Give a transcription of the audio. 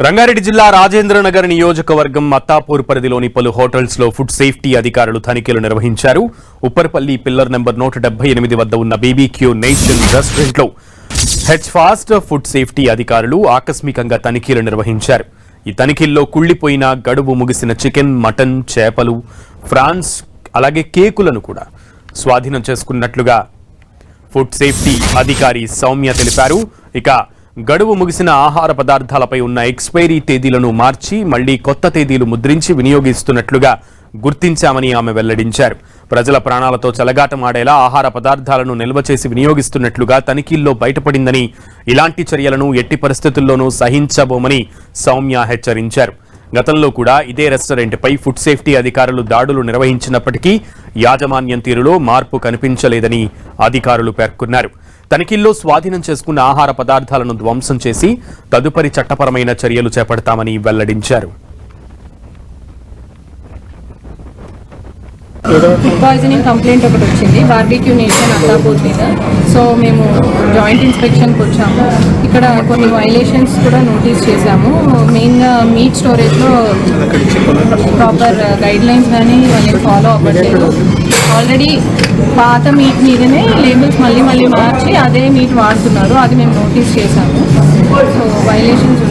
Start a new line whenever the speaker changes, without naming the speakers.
రంగారెడ్డి జిల్లా రాజేంద్రనగర్ నియోజకవర్గం మత్తాపూర్ పరిధిలోని పలు హోటల్స్ లో ఫుడ్ సేఫ్టీ అధికారులు తనిఖీలు నిర్వహించారు. ఉప్పర్పల్లి పిల్లర్ నెంబర్ 178 వద్ద ఉన్న బీబీక్యూ నేషన్ రెస్టారెంట్ లో హెచ్ ఫాస్ట్ ఫుడ్ సేఫ్టీ అధికారులు ఆకస్మికంగా తనిఖీలు నిర్వహించారు. ఈ తనిఖీల్లో కుళ్లిపోయిన గడువు ముగిసిన చికెన్, మటన్, చేపలు, ఫ్రాన్స్ అలాగే కేకులను కూడా స్వాధీనం చేసుకున్నట్లుగా ఫుడ్ సేఫ్టీ అధికారి సౌమ్య తెలిపారు. ఇక గడువు ముగిసిన ఆహార పదార్థాలపై ఉన్న ఎక్స్పైరీ తేదీలను మార్చి మళ్లీ కొత్త తేదీలు ముద్రించి వినియోగిస్తున్నట్లుగా గుర్తించామని ఆమె వెల్లడించారు. ప్రజల ప్రాణాలతో చెలగాటమాడేలా ఆహార పదార్థాలను నిల్వ చేసి వినియోగిస్తున్నట్లుగా తనిఖీల్లో బయటపడిందని, ఇలాంటి చర్యలను ఎట్టి పరిస్థితుల్లోనూ సహించబోమని సౌమ్య హెచ్చరించారు. గతంలో కూడా ఇదే రెస్టారెంట్పై ఫుడ్ సేఫ్టీ అధికారులు దాడులు నిర్వహించినప్పటికీ యాజమాన్యం తీరులో మార్పు కనిపించలేదని అధికారులు పేర్కొన్నారు. తనిఖీల్లో స్వాధీనం చేసుకున్న ఆహార పదార్థాలను ధ్వంసం చేసి తదుపరి చట్టపరమైన చర్యలు చేపడతామని వెల్లడించారు.
ఫుడ్ పాయిజనింగ్ కంప్లైంట్ ఒకటి వచ్చింది బార్బిక్యూ నేషన్ మత్తాపూర్ మీద. సో మేము జాయింట్ ఇన్స్పెక్షన్కి వచ్చాము. ఇక్కడ కొన్ని వైలేషన్స్ కూడా నోటీస్ చేశాము. మెయిన్గా మీట్ స్టోరేజ్లో ప్రాపర్ గైడ్ లైన్స్ కానీ వాళ్ళు ఫాలో అవ్వట్లేదు. ఆల్రెడీ పాత మీట్ మీదనే లేబుల్స్ మళ్ళీ మార్చి అదే మీట్ వాడుతున్నారు. అది మేము నోటీస్ చేశాము. So violations